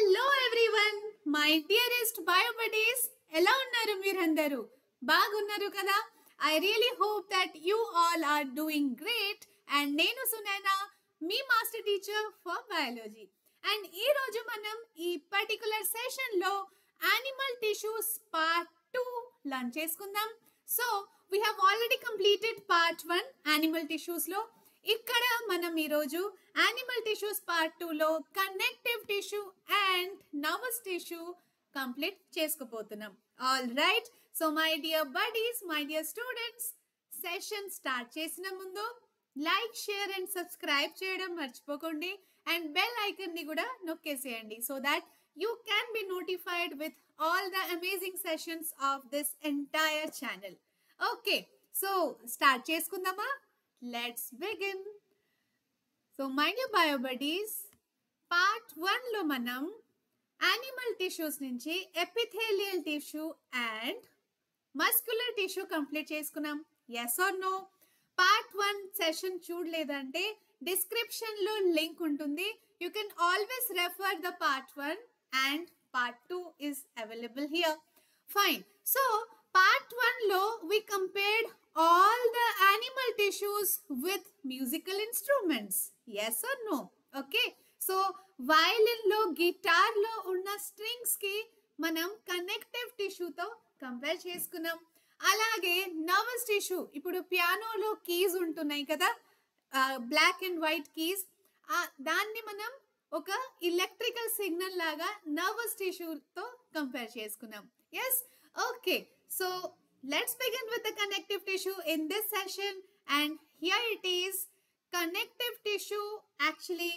Hello everyone my dearest bio buddies ఎలా ఉన్నారు మీరందరూ బాగున్నారు కదా I really hope that you all are doing great and నేను సునైనా మీ master teacher for biology and ఈ రోజు మనం ఈ పర్టిక్యులర్ సెషన్ లో యానిమల్ టిష్యూస్ పార్ట్ 2 లర్న్ చేసుకుందాం so we have already completed part 1 యానిమల్ టిష్యూస్ లో ఇక్కడ మనం ఈ రోజు యానిమల్ టిష్యూస్ పార్ట్ 2 లో connective tissue and nervous tissue complete చేసుకోబోతున్నాం all right so my dear buddies my dear students session start చేసిన ముందు లైక్ షేర్ అండ్ సబ్స్క్రైబ్ చేయడం మర్చిపోకండి అండ్ బెల్ ఐకాన్ ని కూడా నొక్కేసేయండి so that you can be notified with all the amazing sessions of this entire channel. Okay, so start cheskundama. Let's begin. So my dear bio buddies, part 1 lo manam animal tissues nunchi epithelial tissue and muscular tissue complete cheskunnam. Yes or no? Part 1 session చూడలేదంటే description లో link ఉంటుంది. You can always refer the part 1 and part 2 is available here. Fine. So part 1 lo we compared all the animal tissues with musical instruments. Yes or no? Okay. So violin lo guitar lo unna strings ki manam connective tissue to compare చేసుకున్నాం అలాగే nervous tissue ఇప్పుడు పియానోలో keys ఉంటున్నాయి కదా black and white keys దాన్ని మనం ఒక electrical signal లాగా nervous tissue తో కంపేర్ చేసుకున్నాం yes okay so let's begin with the connective tissue in this session and here it is connective tissue actually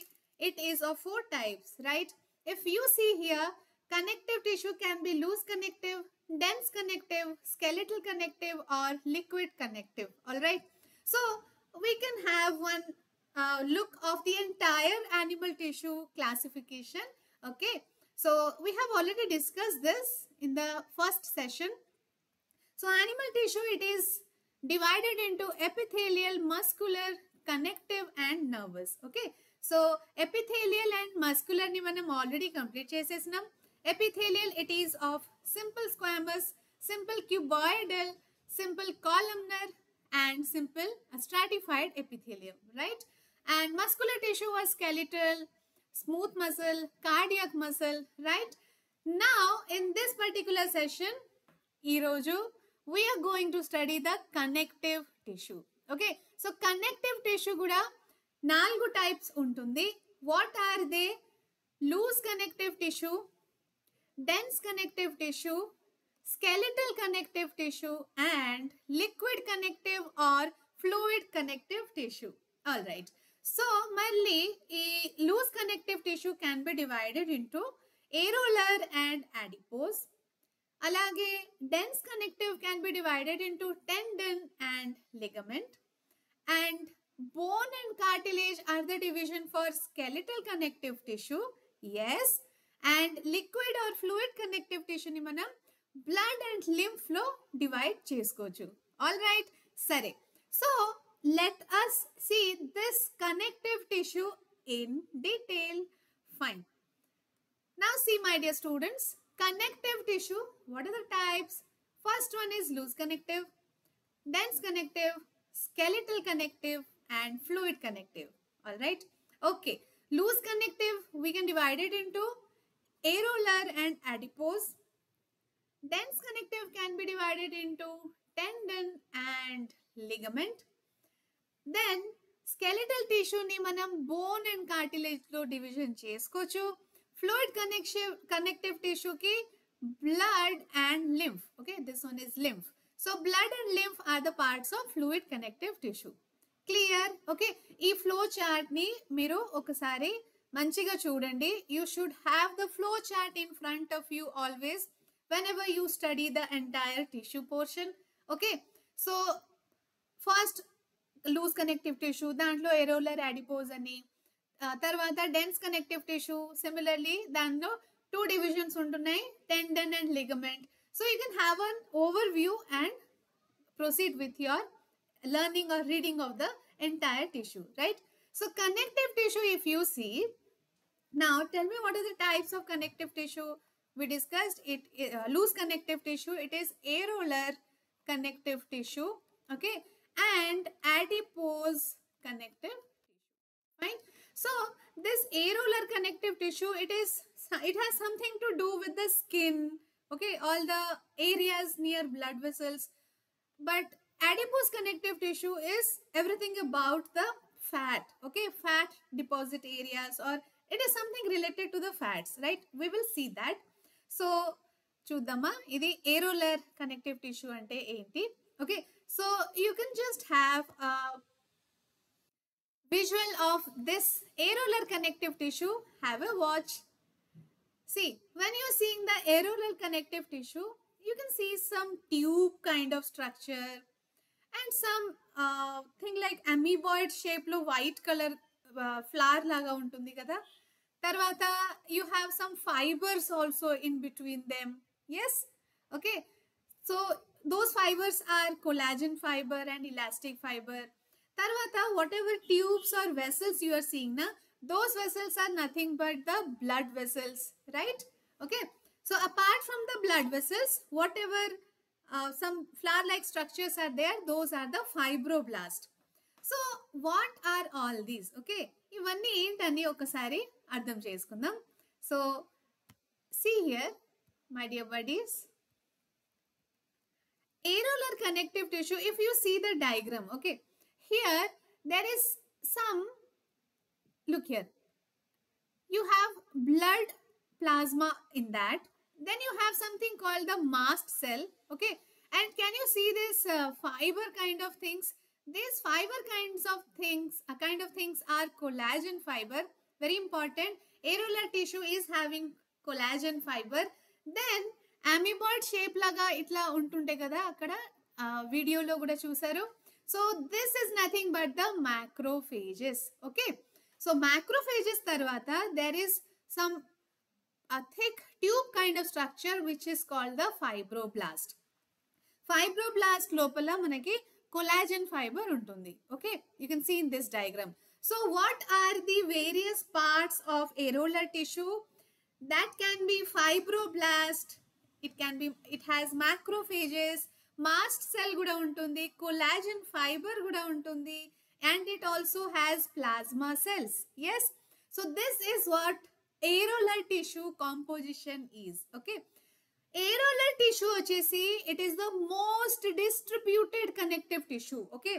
it is of 4 types right if you see here connective tissue can be loose connective dense connective skeletal connective or liquid connective all right so we can have one look of the entire animal tissue classification okay so we have already discussed this in the first session so animal tissue it is divided into epithelial muscular connective and nervous okay so epithelial and muscular ni manam already complete chesesnam epithelial it is of simple squamous simple cuboidal simple columnar and simple stratified epithelium right and muscular tissue was skeletal smooth muscle cardiac muscle right now in this particular session iroju we are going to study the connective tissue okay so connective tissue kuda 4 types untundi what are they loose connective tissue dense connective tissue skeletal connective tissue and liquid connective or fluid connective tissue all right so malli loose connective tissue can be divided into areolar and adipose alage dense connective can be divided into tendon and ligament and bone and cartilage are the division for skeletal connective tissue yes and liquid or fluid connective tissue ni manam blood and lymph flow divide chesukochu all right sare so let us see this connective tissue in detail fine now see my dear students connective tissue what are the types first one is loose connective dense connective skeletal connective and fluid connective all right okay loose connective we can divide it into areolar and adipose dense connective can be divided into tendon and ligament then skeletal tissue ni manam bone and cartilage lo division chesukochu fluid connective tissue ki blood and lymph okay this one is lymph so blood and lymph are the parts of fluid connective tissue clear okay ee flow chart ni meeru okasari manchiga chudandi you should have the flow chart in front of you always whenever you study the entire tissue portion okay so first loose connective tissue dantlo areolar adipose ani tarvata dense connective tissue similarly danlo 2 divisions untunnai tendon and ligament so you can have an overview and proceed with your learning or reading of the entire tissue right so connective tissue if you see Now tell me, what are the types of connective tissue? We discussed it. Loose connective tissue, it is areolar connective tissue, okay, and adipose connective tissue. Fine. So this areolar connective tissue, it has something to do with the skin, okay, all the areas near blood vessels. But adipose connective tissue is everything about the fat, okay, fat deposit areas, or it is something related to the fats, right? We will see that. So చూద్దామా ఇది areolar connective tissue అంటే ఏంటి. Okay, so you can just have a visual of this areolar connective tissue. Have a watch. See, when you're seeing the areolar connective tissue, you can see some tube kind of structure and some thing like amoeboid shape lo white color flower laga untundi kada. Tarvata you have some fibers also in between them. Yes, okay, so those fibers are collagen fiber and elastic fiber. Tarvata whatever tubes or vessels you are seeing na, those vessels are nothing but the blood vessels, right? Okay, so apart from the blood vessels, whatever some flower like structures are there, those are the fibroblast. So what are all these? Okay, ఇవన్నీ ఏంటని ఒకసారి అర్థం చేసుకుందాం. So see here, my dear buddies, areolar connective tissue, if you see the diagram, okay, here there is some, look here, you have blood plasma in that, then you have something called the mast cell, okay, and can you see this fiber kind of things? These fiber kinds of things are collagen fiber. Very important. Areolar tissue is having collagen fiber. Then amoeboid shape laga itla untunte kada akkada video lo kuda chusaru. So this is nothing but the macrophages. Okay, so macrophages tarvata there is some a thick tube kind of structure which is called the fibroblast. Fibroblast lopala manaki collagen fiber untundi. Okay, you can see in this diagram. So what are the various parts of areolar tissue? That can be fibroblast, it has macrophages, mast cell kuda untundi, collagen fiber kuda untundi, and it also has plasma cells. Yes, so this is what areolar tissue composition is. Okay, areolar tissue వచ్చేసి it is the most distributed connective tissue. Okay,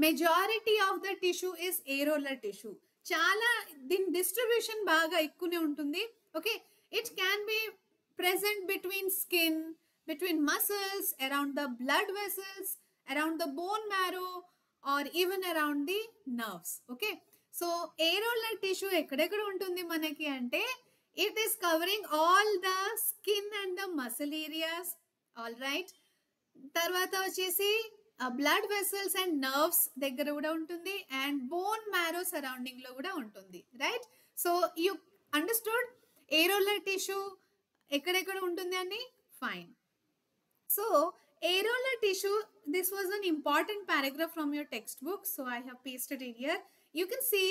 majority of the tissue is areolar tissue. చాలా దీని distribution బాగా ఎక్కువనే ఉంటుంది. Okay, it can be present between skin, between muscles, around the blood vessels, around the bone marrow, or even around the nerves. Okay, so areolar tissue ఎక్కడెక్కడ ఉంటుంది మనకి అంటే it is covering all the skin and the muscle areas. All right, tarvata vachesi blood vessels and nerves దగ్గర కూడా ఉంటుంది, and bone marrow surrounding లో కూడా ఉంటుంది, right? So you understood areolar tissue ఎక్కడెక్కడ ఉంటుంది అని. Fine. So areolar tissue, this was an important paragraph from your textbook, so I have pasted it here. You can see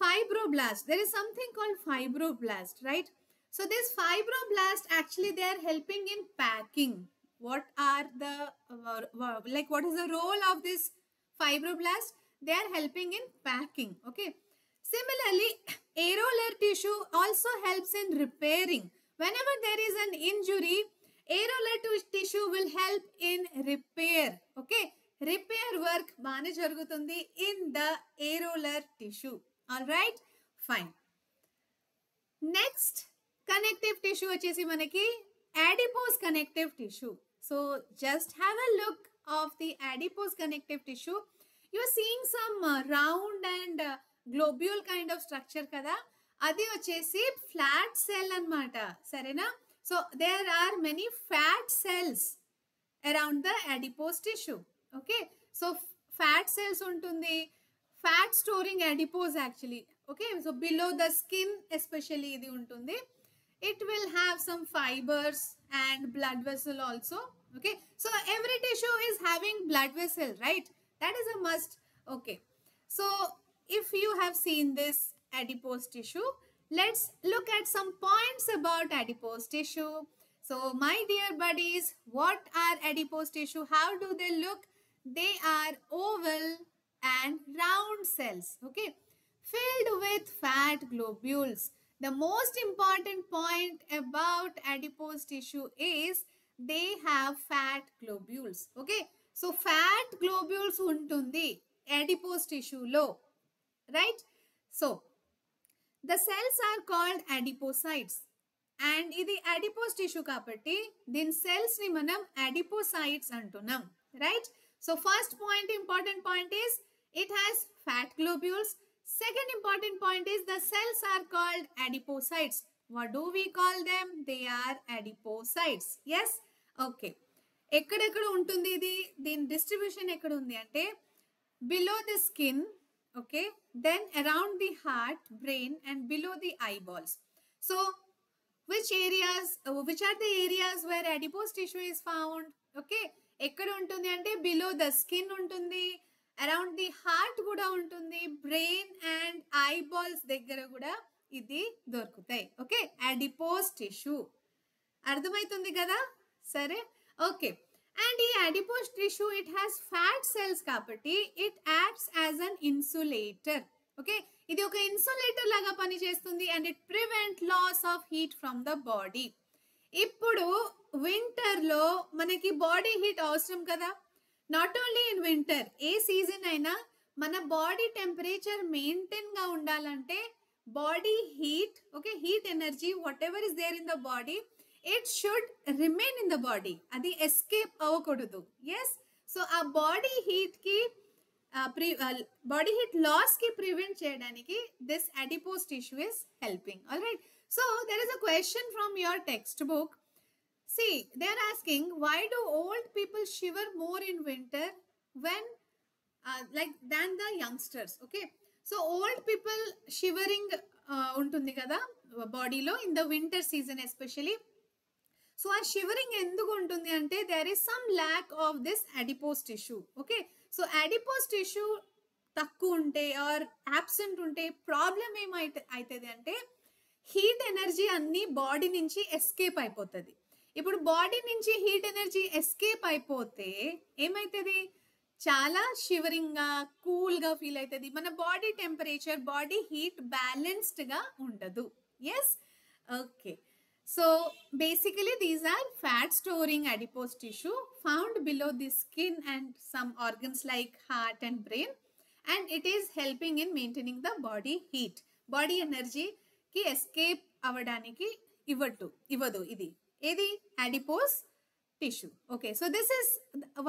fibroblast. There is something called fibroblast, right? So this fibroblast, actually they are helping in packing. What are the what is the role of this fibroblast? They are helping in packing. Okay, similarly areolar tissue also helps in repairing. Whenever there is an injury, areolar tissue will help in repair. Okay, repair work baane jarugutundi in the areolar tissue. All right, fine. Next connective tissue vachesi manaki adipose connective tissue. So just have a look of the adipose connective tissue. You are seeing some round and globule kind of structure kada. Adi vachesi flat cell anamata, sarena? So there are many fat cells around the adipose tissue. Okay, so fat cells untundi, fat storing adipose actually. Okay, so below the skin especially idi untundi. It will have some fibers and blood vessel also. Okay, so every tissue is having blood vessel, right? That is a must. Okay, so if you have seen this adipose tissue, let's look at some points about adipose tissue. So my dear buddies, what are adipose tissue? How do they look? They are oval and round cells, okay, filled with fat globules. The most important point about adipose tissue is they have fat globules, okay. So fat globules untundi adipose tissue lo, right? So the cells are called adipocytes. And ఇది adipose tissue కాబట్టి దీని cells ని మనం adipocytes అంటున్నాం, right? So first point, important point is it has fat globules. Second important point is the cells are called adipocytes. What do we call them? They are adipocytes. Yes? Okay. ఎక్కడెక్కడ ఉంటుంది ఇది? దీని distribution ఎక్కడ ఉంది అంటే below the skin, okay, then around the heart, brain and below the eyeballs. So which are the areas where adipose tissue is found? Okay, ఎక్కడ ఉంటుంది అంటే below the skin ఉంటుంది, around the heart కూడా ఉంటుంది, brain and eyeballs దగ్గర కూడా ఇది దొరుకుతాయి. ఓకే, adipose tissue అర్థమవుతుంది కదా? సరే, ఓకే. And ఈ adipose tissue, it has fat cells కాబట్టి it acts as an insulator. Okay, ఇది ఒక ఇన్సులేటర్ లాగా పనిచేస్తుంది and it prevent loss of heat from the body. ఇప్పుడు వింటర్ లో మనకి బాడీ హీట్ అవసరం కదా. నాట్ ఓన్లీ ఇన్ వింటర్, ఏ సీజన్ అయినా మన బాడీ టెంపరేచర్ మెయింటైన్ గా ఉండాలంటే body heat, okay, heat energy whatever is there in the body, it should remain in the body, అది ఎస్కేప్ అవ్వకూడదు. ఎస్, సో ఆ బాడీ హీట్ కి body heat loss కి ప్రివెంట్ చేయడానికి this adipose tissue is helping. All right, so there is a question from your textbook. See, they are asking, why do old people shiver more in winter when than the youngsters? Okay, so old people shivering ఉంటుంది కదా బాడీలో in the winter season especially. So ఆ shivering ఎందుకు ఉంటుంది అంటే there is some lack of this adipose tissue. Okay, so adipose tissue తక్కువ ఉంటే are absent ఉంటే ప్రాబ్లం ఏమైతుంది అంటే హీట్ ఎనర్జీ అన్ని బాడీ నుంచి ఎస్కేప్ అయిపోతుంది. ఇప్పుడు బాడీ నుంచి హీట్ ఎనర్జీ ఎస్కేప్ అయిపోతే ఏమైతుంది, చాలా షివరింగ్ గా కూల్ గా ఫీల్ అవుతుంది, మన body temperature, body heat balanced గా ఉండదు. Yes, okay. So basically these are fat storing adipose tissue found below the skin and some organs like heart and brain, and it is helping in maintaining the body heat. Body energy ki escape avvadaniki ivadu idi edi adipose tissue. Okay, so this is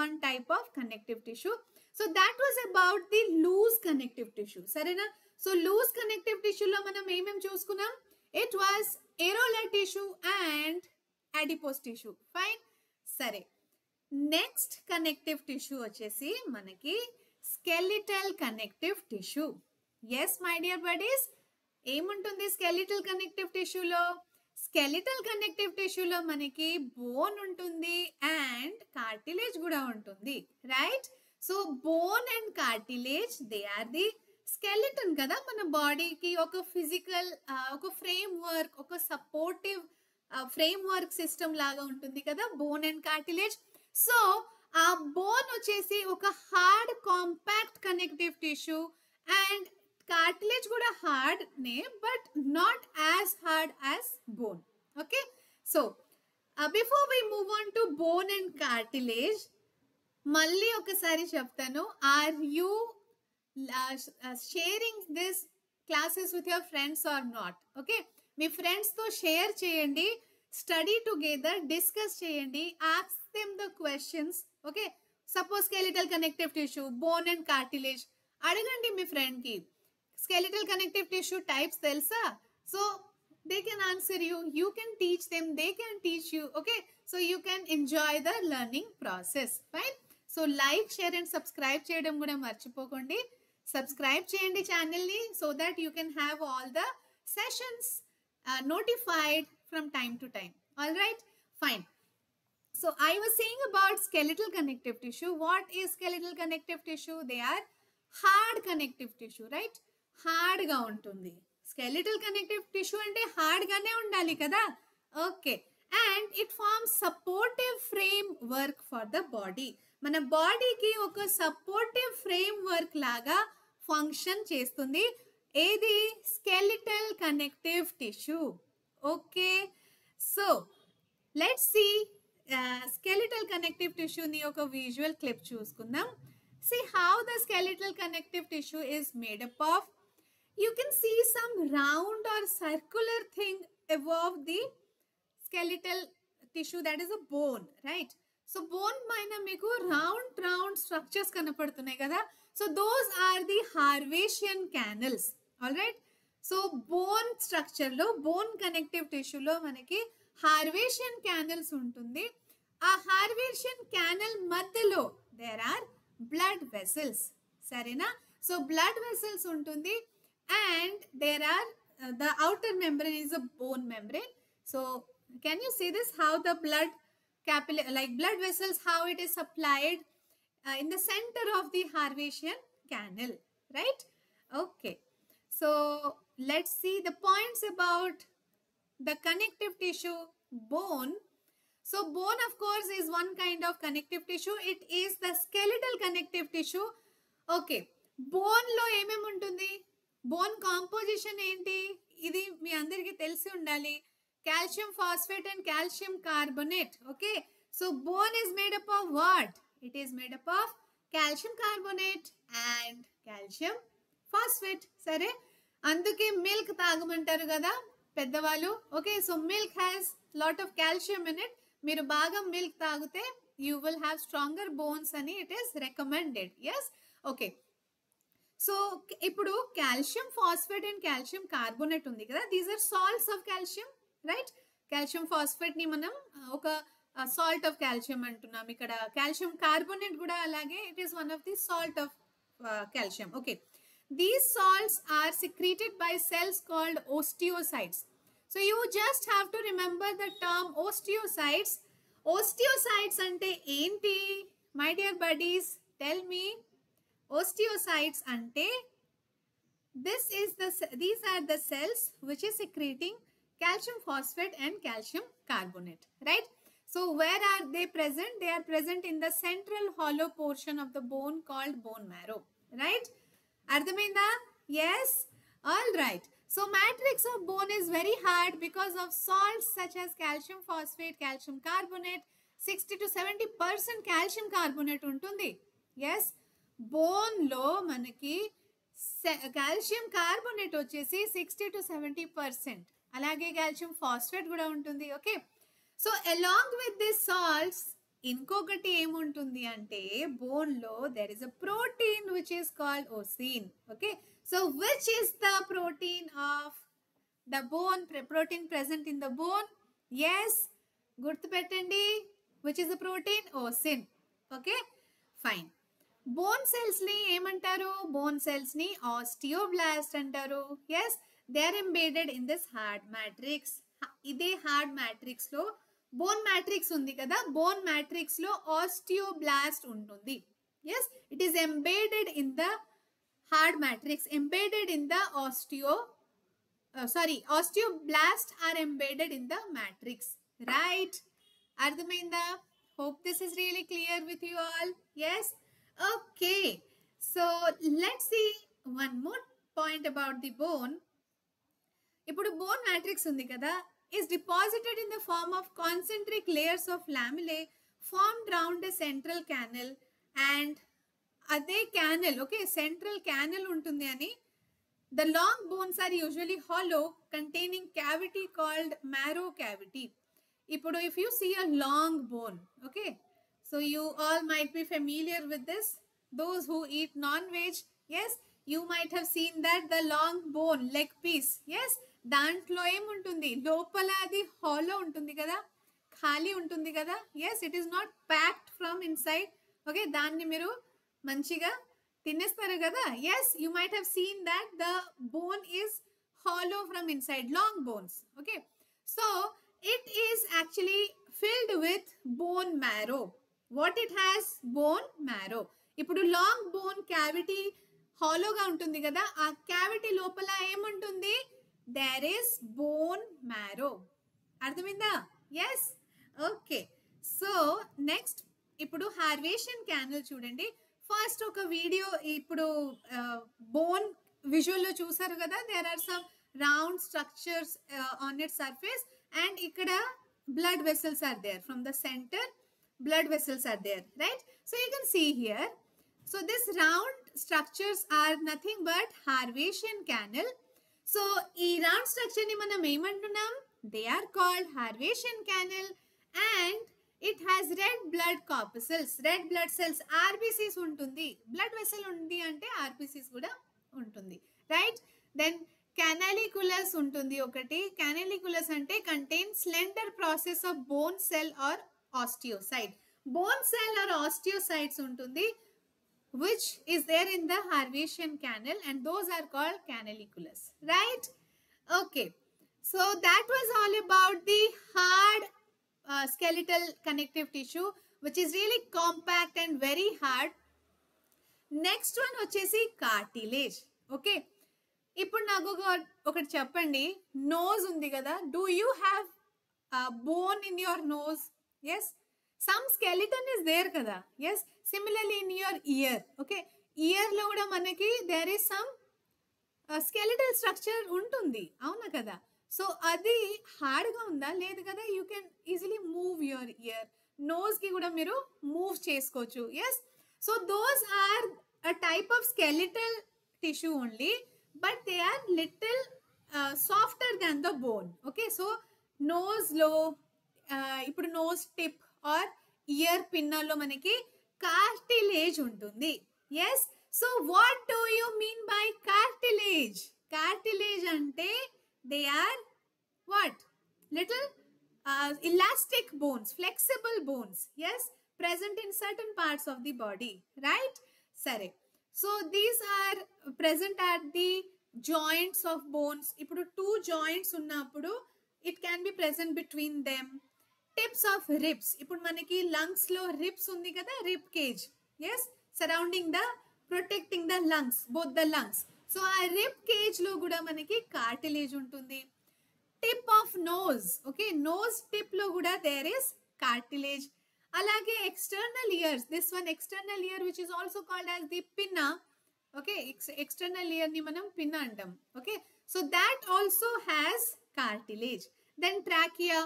one type of connective tissue. So that was about the loose connective tissue. Sarena, so loose connective tissue lo manam em chusukunnam. It was areolar tissue and adipose tissue. Fine. Sare. Next connective tissue వచ్చేసి మనకి skeletal connective tissue. Yes, my dear buddies. ఏముంటుంది skeletal connective tissue లో? Skeletal connective tissue లో మనకి bone ఉంటుంది and cartilage కూడా ఉంటుంది. Right? So bone and cartilage, they are the skeleton కదా మన బాడీకి. ఒక ఫిజికల్ ఒక ఫ్రేమ్ వర్క్, ఒక సపోర్టివ్ ఫ్రేమ్ వర్క్ సిస్టమ్ లాగా ఉంటుంది కదా బోన్ అండ్ కార్టిలేజ్. సో ఆ బోన్ వచ్చేసి ఒక hard compact connective tissue and cartilage కూడా హార్డ్ నే but not as hard as bone. Okay, so before we move on to bone and cartilage మళ్ళీ ఒకసారి చెప్తాను. Are you sharing this classes with your friends or not? Okay, మీ friends తో share చేయండి, study together, discuss చేయండి, ask them the questions. Okay, suppose skeletal connective tissue, bone and cartilage అడగండి మీ friend కి. Skeletal connective tissue types తెలుసా? So they can answer you, you can teach them, they can teach you. Okay, so you can enjoy the learning process. Fine. So like, share and subscribe చేయడం కూడా మర్చిపోకండి. Subscribe చేయండి ఛానల్ని so that you can have all the sessions notified from time to time. All right, fine. So I was saying about skeletal connective tissue. What is skeletal connective tissue? They are hard connective tissue, right? Hard గా ఉంటుంది. Skeletal connective tissue అంటే hard గానే ఉండాలి కదా. Okay, and it forms supportive framework for the body. మన బాడీకి ఒక supportive framework లాగా ఫంక్షన్ చేస్తుంది ఏది, skeletal connective tissue. Okay, so let's see skeletal connective టిష్యూని ఒక విజువల్ క్లిప్ చూసుకుందాం. See how the skeletal connective tissue is made up of. You can see some round or circular thing above the skeletal tissue, that is a bone, right? So bone paina meeku round structures kanapadutunnai kada. So those are the Harvasian canals. All right, so bone structure lo, bone connective tissue lo manaki Harvasian canals untundi. ఆ Harvasian canal మధ్యలో there are blood vessels, సరేనా. So blood vessels ఉంటుంది, and there are the outer membrane is a bone membrane. So can you see this, how the blood capillary, like blood vessels, how it is supplied in the center of the Harvasian canal, right? Okay, so let's see the points about the connective tissue, bone. So bone of course is one kind of connective tissue. It is the skeletal connective tissue. Okay, bone lo ఏమేం ఉంటుంది, bone composition ఏంటి, ఇది మీ అందరికీ తెలిసి ఉండాలి. Calcium phosphate and calcium carbonate. Okay, so bone is made up of what? It is made up of calcium carbonate and calcium phosphate. సరే, అందుకే milk తాగమంటారు కదా పెద్దవాళ్ళు. Okay, so milk has lot of calcium in it. మీరు బాగా milk తాగితే you will have stronger bones అని it is recommended. Yes, okay. So ఇప్పుడు calcium phosphate and calcium carbonate ఉంది కదా, these are salts of calcium, right. Calcium phosphate ని మనం ఒక సాల్ట్ ఆఫ్ కాల్షియం అంటున్నాం. ఇక్కడ కాల్షియం కార్బోనేట్ కూడా అలాగే, it is one of the salt of calcium. Okay, these salts are secreted by cells called osteocytes. So you just have to remember the term osteocytes. Osteocytes ante enti, my dear buddies, tell me. Osteocytes ante these are the cells which is secreting calcium phosphate and calcium carbonate, right? So where are they present? They are present in the central hollow portion of the bone called bone marrow, right? Ardhamainda? Yes, all right. So matrix of bone is very hard because of salts such as calcium phosphate, calcium carbonate. 60 to 70% calcium carbonate untundi. Yes, bone lo manaki calcium carbonate వచ్చేసి 60 to 70%. అలాగే calcium phosphate కూడా ఉంటుంది. Okay, so along with these salts ఇంకొకటి ఏముంటుంది అంటే bone లో there is a protein which is called osine. Okay, so which is the protein of the bone, protein present in the bone? Yes, గుర్తుపెట్టండి, which is the protein? Osine. Okay, fine. Bone cells ని ఏమంటారు? Bone cells ని osteoblast అంటారు. yes, they are embedded in this hard matrix. ఇదే hard matrix లో bone matrix ఉంది కదా, bone matrix లో osteoblast ఉంటుంది. yes, it is embedded in the hard matrix, embedded in the osteoblasts are embedded in the matrix, right? Ardhamainda? Hope this is really clear with you all. Yes, okay, so let's see one more point about the bone. ఇప్పుడు bone matrix ఉంది కదా, is deposited in the form of concentric layers of lamellae formed round a central canal, and అదే canal, okay, central canal ఉంటుంది అని. The long bones are usually hollow, containing cavity called marrow cavity. ఇప్పుడు if you see a long bone, okay, so you all might be familiar with this. Those who eat non-veg, yes, you might have seen that the long bone, leg piece, yes, దాంట్లో ఏముంటుంది, లోపల అది hollow ఉంటుంది కదా, ఖాళీ ఉంటుంది కదా. Yes, it is not packed from inside. Okay, దాన్ని మీరు మంచిగా తినేస్తారు కదా. Yes, you might have seen that the bone is hollow from inside, long bones. Okay, so it is actually filled with bone marrow. What it has? Bone marrow. ఇప్పుడు long bone cavity హాలోగా ఉంటుంది కదా, ఆ cavity లోపల ఏముంటుంది? there is bone marrow. అర్థమైందా? Yes. Okay. So next ఇప్పుడు Haversian canal చూడండి. ఫస్ట్ ఒక వీడియో ఇప్పుడు బోన్ విజువల్లో చూసారు కదా, there are some round structures on it surface and ఇక్కడ blood vessels are there. From the center blood vessels are there, right? So you can see here, so this round structures are nothing but Harvesian canal. So ee round structure ni manam emantunnam, they are called Harvesian canal and it has red blood corpuscles. Red blood cells, RBCs untundi. Blood vessel undi ante RBCs kuda untundi, right? Then canaliculus ఉంటుంది ఒకటి. Canaliculus అంటే contains slender process of bone cell or osteocyte. Bone cell or osteocytes ఉంటుంది which is there in the Harvesian canal and those are called canaliculus, right? Okay, so that was all about the hard skeletal connective tissue which is really compact and very hard. Next one వచ్చేసి cartilage. Okay, ఇప్పుడు నాకు ఒకటి చెప్పండి, nose ఉంది కదా, do you have bone in your nose? Yes, some skeleton is there కదా. Yes, similarly in your ear. Okay, ఇయర్లో కూడా మనకి there is some skeletal structure ఉంటుంది, అవునా కదా? సో అది హార్డ్గా ఉందా? లేదు కదా. You can easily move your ear. నోస్కి కూడా మీరు మూవ్ చేసుకోవచ్చు. Yes, so those are a type of skeletal tissue only, but they are little softer than the bone. Okay, so nose lo ipudu nose tip or ear pinna lo manaki cartilage untundi. Yes, so what do you mean by cartilage? Cartilage ante they are what? Little elastic bones, flexible bones. Yes, present in certain parts of the body, right? Sare, so these are present at the joints of bones. Ipudu two joints unnappudu it can be present between them. Tips of ribs, ipudu manaki lungs lo ribs undi kada, rib cage. Yes, surrounding the protecting the lungs, both the lungs. So a rib cage lo kuda manaki cartilage untundi. Tip of nose, okay, nose tip lo kuda there is cartilage. Alage external ears, this one external ear which is also called as the pinna. Okay, external ear ni manam pinna antam. Okay, so that also has cartilage. Then trachea,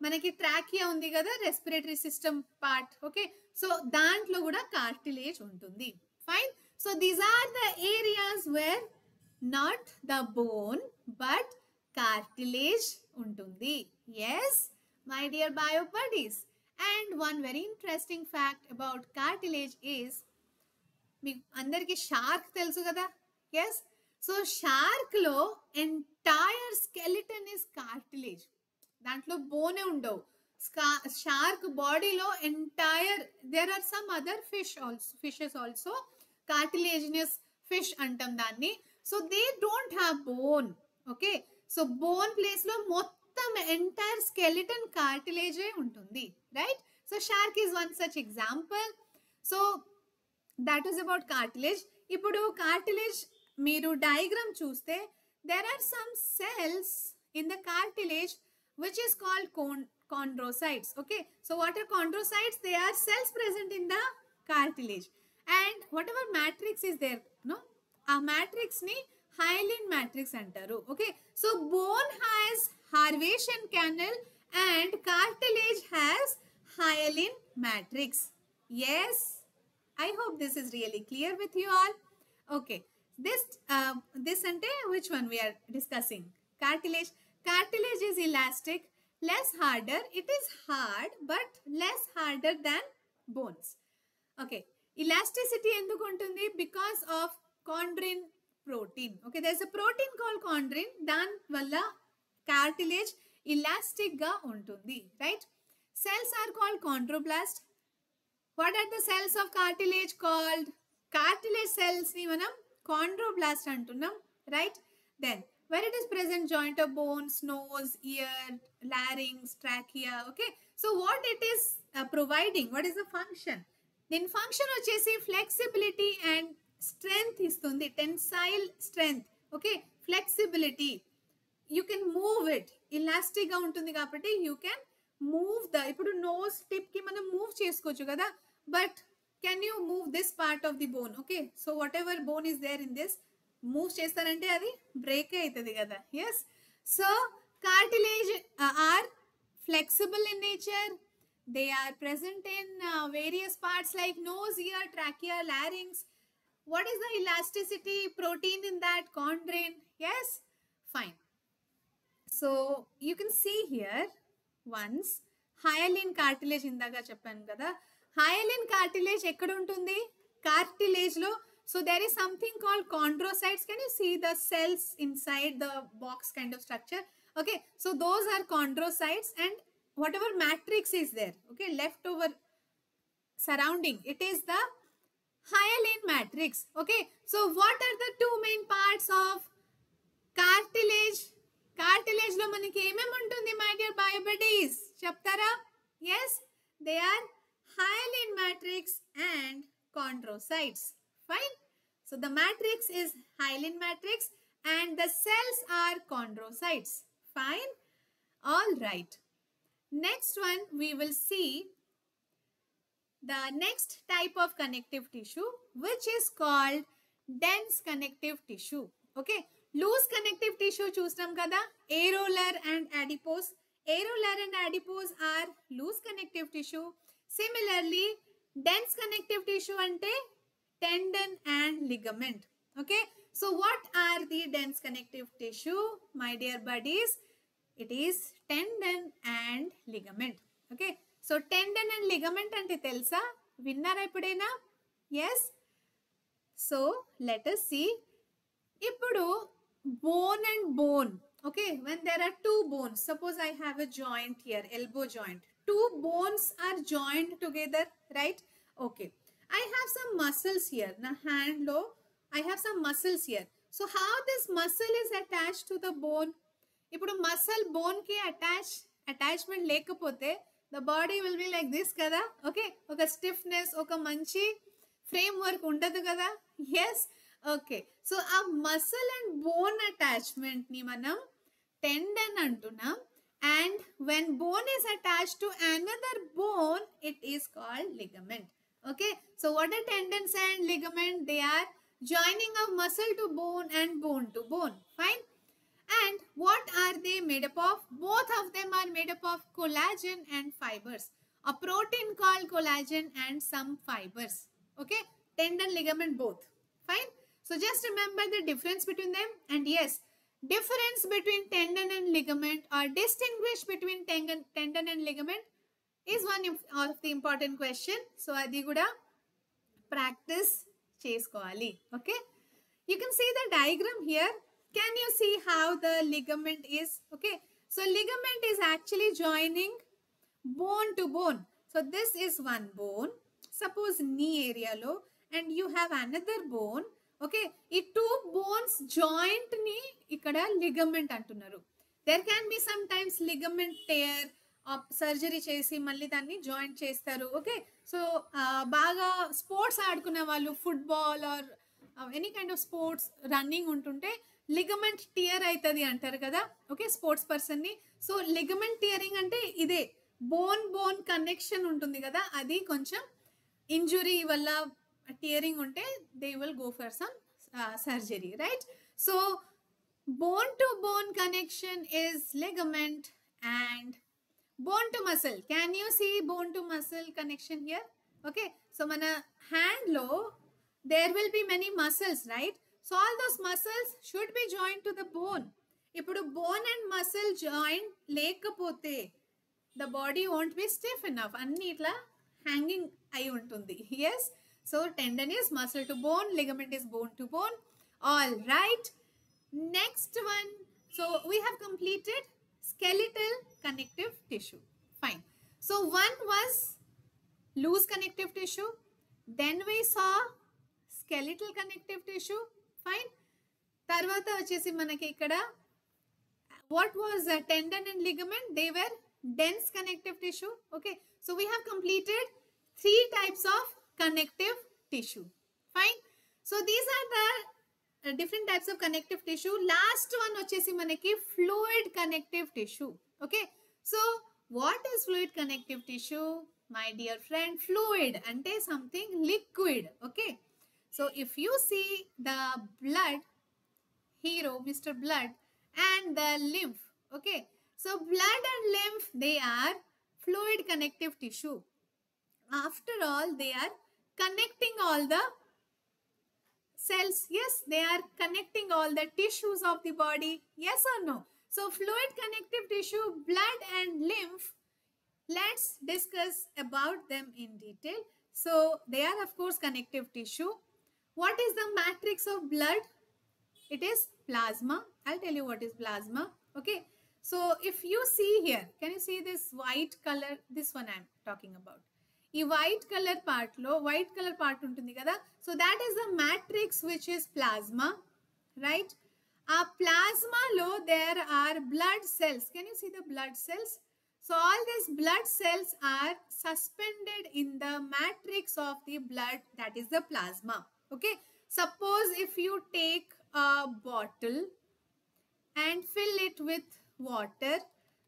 manaki trachea undi kada, respiratory system part. Okay, so dantlo kuda cartilage untundi. Fine, so these are the areas where not the bone but cartilage untundi. Yes, my dear bio buddies. And one very interesting fact about cartilage is, మీకు అందరికి shark తెలుసు కదా. Yes, so shark లో entire skeleton is cartilage. దాంట్లో బోనే ఉండవు. Shark బాడీలో entire, there are some other fishes also cartilaginous fish అంటాం దాన్ని. So they don't have bone. Okay, so bone place లో మొత్తం ఎంటైర్ స్కెలిటన్ కార్టిలేజే ఉంటుంది, right? So shark is one such example. So that is about cartilage. ఇప్పుడు cartilage మీరు diagram చూస్తే there are some cells in the cartilage which is called chondrocytes. Okay, so what are chondrocytes? They are cells present in the cartilage and whatever matrix is there, no, ఆ matrix ని hyaline matrix అంటారు. Okay, so bone has Harvesian canal and cartilage has hyaline matrix. Yes, I hope this is really clear with you all. Okay, this ante which one we are discussing? Cartilage. Cartilage is elastic, less harder. It is hard but less harder than bones. Okay, elasticity enduku untundi? Because of chondrin protein. Okay, there is a protein called chondrin. Dan valla cartilage elastic ga untundi, right? Cells are called chondroblast. What are the cells of cartilage called? Cartilage cells ni manam chondroblast antunnam, right? Then where it is present, joint of bones, nose, ear, larynx, trachea. Okay, so what it is providing, what is the function? Then function vachesi flexibility and strength istundi, tensile strength. Okay, flexibility, you can move it, elastic గా ఉంటుంది కాబట్టి you can move the, ఇప్పుడు nose tip కి మనం move చేసుకోవచ్చు కదా, but can you move this part of the bone? Okay, so whatever bone is there in this, move చేస్తారంటే అది బ్రేక్ అవుతుంది కదా. Yes, so cartilage are flexible in nature. They are present in various parts like nose, ear, trachea, larynx. What is the elasticity protein in that? Chondrin. Yes, fine. So you can see here once hyaline cartilage indaga cheppanu kada. Hyaline cartilage ekkada untundi? Cartilage lo. So there is something called chondrocytes. Can you see the cells inside the box kind of structure? Okay, so those are chondrocytes, and whatever matrix is there, okay, leftover surrounding, it is the hyaline matrix. Okay, so what are the two main parts of cartilage? Cartilage lo maniki emem untundi my dear biobuddies, cheptara? Yes, they are hyaline matrix and chondrocytes. Fine, so the matrix is hyaline matrix and the cells are chondrocytes. Fine, all right. Next one, we will see the next type of connective tissue, which is called dense connective tissue. Okay, loose connective tissue chustam kada, areolar and adipose. Areolar and adipose are loose connective tissue. Similarly, dense connective tissue ante tendon and ligament. Okay, so what are the dense connective tissue, my dear buddies? It is tendon and ligament. Okay, so tendon and ligament ante telsa, vinnara eppudaina? Yes, so let us see. Ippudu bone and bone, okay, when there are two bones, suppose I have a joint here, elbow joint, two bones are joined together, right? Okay, I have some muscles here na hand lo, I have some muscles here. So how this muscle is attached to the bone? ఇప్పుడు muscle bone కి attachment లేకపోతే the body will be like this కదా. Okay, ఒక stiffness, ఒక మంచి framework ఉండదు కదా. Yes, okay, so ఆ మసల్ అండ్ బోన్ అటాచ్మెంట్ ని మనం టెండన్ అంటున్నాం. And when bone is attached to another bone, it is called ligament. Okay, so what are tendons and ligament? They are joining of muscle to bone and bone to bone. Fine. And what are they made up of? Both of them are made up of collagen and fibers. A protein called collagen and some fibers. Okay, tendon, ligament, both. Fine. So just remember the difference between them. And yes, difference between tendon and ligament, or distinguish between tendon and ligament, is one of the important question. So adi kuda practice chesukovali. Okay, you can see the diagram here. Can you see how the ligament is? Okay, so ligament is actually joining bone to bone. So this is one bone, suppose knee area lo, and you have another bone. Okay, ee two bones joint ni ikkada ligament antunnaru. There can be sometimes ligament tear, surgery చేసి మళ్ళీ దాన్ని joint చేస్తారు. Okay, so బాగా sports ఆడుకునే వాళ్ళు, football or any kind of sports running ఉంటుంటే ligament tear అవుతుంది అంటారు కదా. ఓకే, స్పోర్ట్స్ పర్సన్ ని. సో లిగమెంట్ టియరింగ్ అంటే ఇదే, బోన్ బోన్ కనెక్షన్ ఉంటుంది కదా, అది కొంచెం ఇంజురీ వల్ల టియరింగ్ ఉంటే they will go for some surgery, right? So bone to bone connection is ligament and bone to muscle. Can you see bone to muscle connection here? Okay, so mana hand lo there will be many muscles, right? So all those muscles should be joined to the bone. Ippudu bone and muscle joint lekapothe the body won't be stiff enough, anni itla hanging ayi untundi. Yes, so tendon is muscle to bone, ligament is bone to bone. All right, next one. So we have completed skeletal connective tissue. Fine. So one was loose connective tissue, then we saw skeletal connective tissue. Fine. Tarvata vachesi manaki ikkada what was a tendon and ligament? They were dense connective tissue. Okay, so we have completed 3 types of connective tissue. Fine. So these are the different types of connective tissue. Last one వచ్చేసి మనకి fluid connective tissue. Okay, so what is fluid connective tissue? My dear friend, fluid అంటే something liquid. Okay, so if you see the blood, hero Mr. Blood, and the lymph, okay, so blood and lymph, they are fluid connective tissue. After all, they are connecting all the cells. Yes, they are connecting all the tissues of the body. Yes or no? So fluid connective tissue, blood and lymph, let's discuss about them in detail. So they are of course connective tissue. What is the matrix of blood? It is plasma. I'll tell you what is plasma. Okay, so if you see here, can you see this white color? This one I'm talking about. ఈ white colour పార్ట్లో white colour part ఉంటుంది కదా, so that is the matrix which is plasma, right? ఆ ప్లాజ్మాలో there are blood cells. Can you see the blood cells? So all these blood cells are suspended in the matrix of the blood, that is the plasma. Okay, suppose if you take a bottle and fill it with water,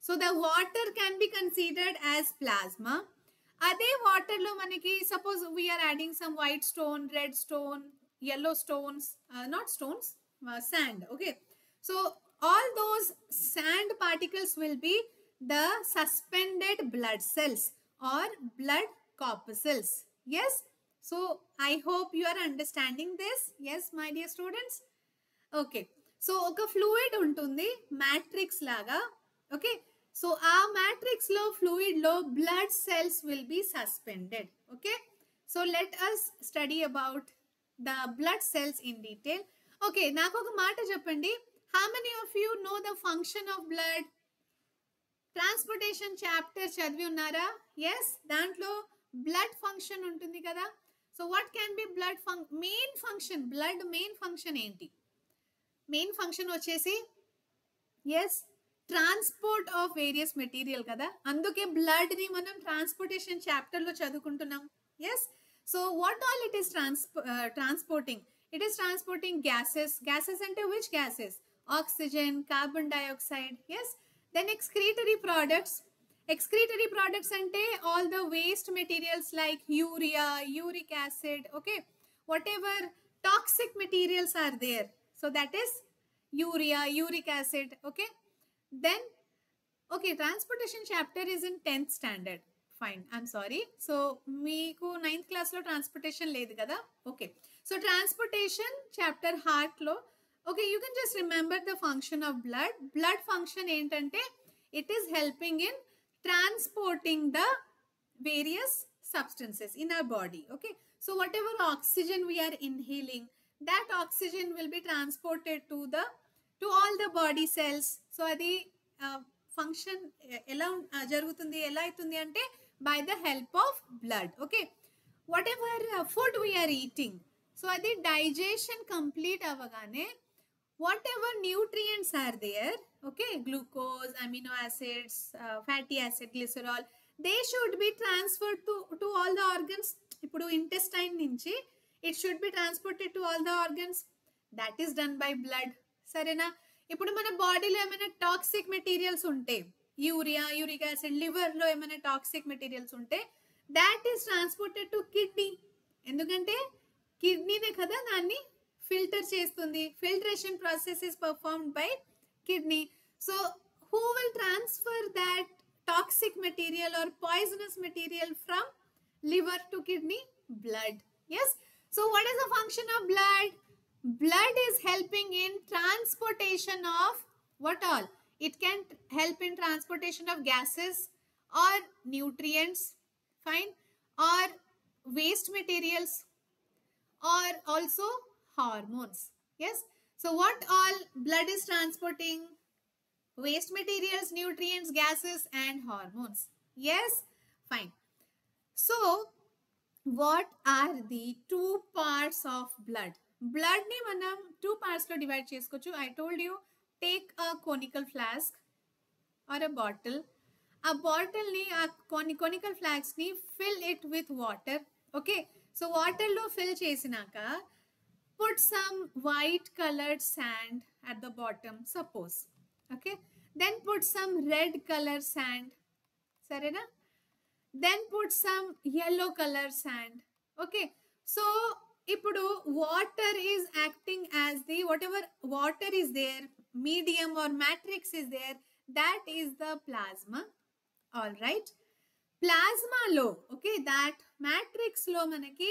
so the water can be considered as plasma. అదే water లో మనకి suppose we are adding some white stone, red stone, yellow stones, not stones, sand. Okay, so all those sand particles will be the suspended blood cells or blood corpuscles. Yes, so I hope you are understanding this. Yes, my dear students. Okay, so ఒక fluid ఉంటుంది matrix లాగా. Okay, so ఆ matrix లో fluid లో blood cells will be suspended. Okay, so let us study about the blood cells in detail. Okay, నాకు ఒక మాట చెప్పండి, how many of you know the function of blood? Transportation chapter చదివి ఉన్నారా? Yes, దాంట్లో blood function ఉంటుంది కదా. So what can be blood main function? Blood main function ఏంటి? మెయిన్ ఫంక్షన్ వచ్చేసి yes, transport of various material కదా, అందుకే blood ని మనం ట్రాన్స్పోర్టేషన్ చాప్టర్ లో చదువుకుంటున్నాం. Yes, so what all it is transporting? It is transporting gases. Gases అంటే which gases? Oxygen, carbon dioxide. Yes, then excretory products. Excretory products అంటే all the waste materials like urea, uric acid. Okay, whatever toxic materials are there, so that is urea, uric acid. Okay, then okay, transportation chapter is in 10th standard. Fine, I'm sorry. So meeku 9th class lo transportation ledhu kada. Okay, so transportation chapter heart lo, okay, you can just remember the function of blood. Blood function entante, it is helping in transporting the various substances in our body. Okay, so whatever oxygen we are inhaling, that oxygen will be transported to all the body cells. So adi function ela jarugutundi, ela aitundi ante by the help of blood. Okay, whatever food we are eating, so adi digestion complete avagane, whatever nutrients are there, okay, glucose, amino acids, fatty acid, glycerol, they should be transferred to all the organs. Ipudu intestine nunchi it should be transported to all the organs. That is done by blood. సరేనా? ఇప్పుడు మన బాడీలో ఏమైనా toxic materials ఉంటే, urea, uric acid, లివర్లో ఏమైనా toxic materials ఉంటే, that is transported to kidney. ఎందుకంటే కిడ్నీనే కదా దాన్ని ఫిల్టర్ చేస్తుంది. Filtration process is performed by kidney. So who will transfer that toxic material or poisonous material from liver to kidney? Blood. Yes, so what is the function of blood? Blood is helping in transportation of what all? It can help in transportation of gases or nutrients, fine, or waste materials, or also hormones. Yes, so what all blood is transporting? Waste materials, nutrients, gases and hormones. Yes, fine. So what are the two parts of blood? Blood ni manam two parts lo divide chesukochu. I told you, take a conical flask or a bottle. A bottle ni, a conical flask ni fill it with water. Okay, so water lo fill chesinaka put some white colored sand at the bottom, suppose. Okay. Then put some red color sand. Sarena? Then put some yellow color sand. Okay. So, ipudu water is acting as the, whatever water is there, medium or matrix is there, that is the plasma. All right. Plasma lo, okay, that matrix lo manaki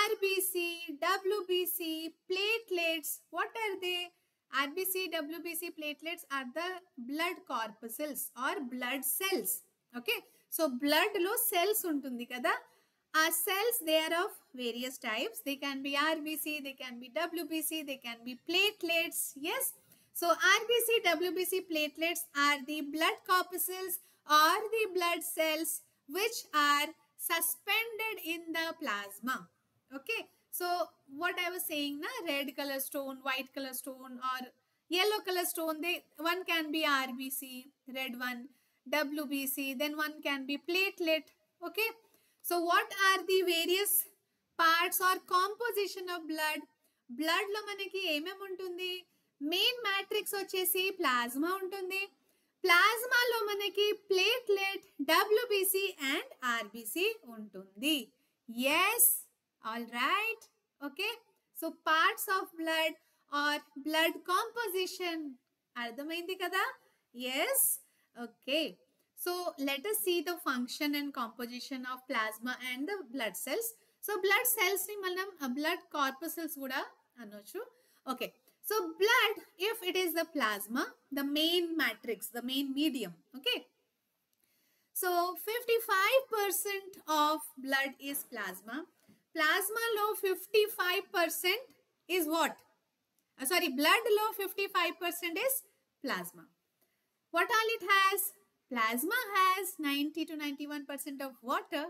RBC, WBC, platelets, what are they? RBC, WBC, platelets are the blood corpuscles or blood cells. Okay, so blood lo cells untundi kada. Our cells, they are of various types. They can be RBC, they can be WBC, they can be platelets. Yes. So RBC, WBC, platelets are the blood corpuscles or the blood cells which are suspended in the plasma. Okay. So what I was saying, na, red color stone, white color stone or yellow color stone, one can be RBC, red one, WBC, then one can be platelet. Okay. So what are the various parts or composition of blood? Blood lo manaki emem untundi? Main matrix వచ్చేసి plasma ఉంటుంది. Plasma లో మనకి platelet, WBC and RBC ఉంటుంది. Yes, all right. Okay. So parts of blood or blood composition అర్థమైంది కదా? Yes. Okay. So let us see the function and composition of plasma and the blood cells. So blood cells ni manam blood corpuscles kuda anochu. Okay. So blood, if it is the plasma, the main matrix, the main medium. Okay. So 55% of blood is plasma. Plasma low 55% is what? Sorry, blood low 55% is plasma. What all it has? Plasma has 90 to 91% of water,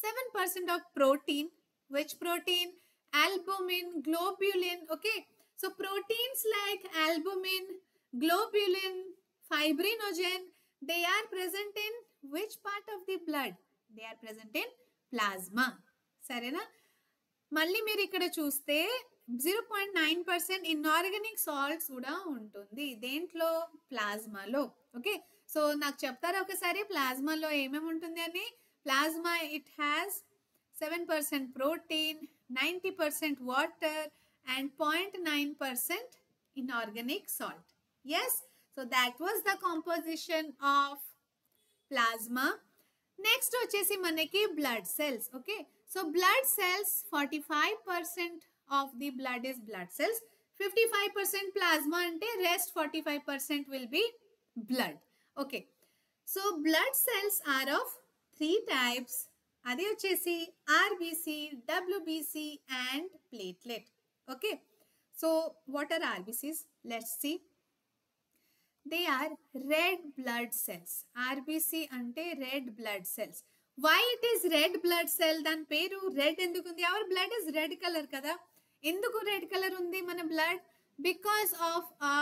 7% of protein. Which protein? Albumin, globulin. Okay. So proteins like albumin, globulin, fibrinogen, they are present in which part of the blood? They are present in plasma. Sarena? మళ్ళీ మీరు ఇక్కడ చూస్తే 0.9% inorganic salts కూడా ఉంటుంది దేంట్లో ప్లాస్మాలో. Okay, so నాకు చెప్తారా ఒకసారి ప్లాస్మాలో ఏమేమి ఉంటుంది అని? Plasma it has 7% protein, 90% water and 0.9% inorganic salt. Yes, so that was the composition of plasma. Next వచ్చేసి మనకి blood cells. Okay, so blood cells, 45% of the blood is blood cells, 55% plasma ante rest 45% will be blood. Okay, so blood cells are of 3 types. అది వచ్చేసి RBC, WBC and platelet. Okay, so what are RBCs? Let's see. They are red blood cells. RBC ante red blood cells. Why it is red blood cell? Dan peru red endukundi. Our blood is red color kada. Enduku red color undi mana blood? Because of a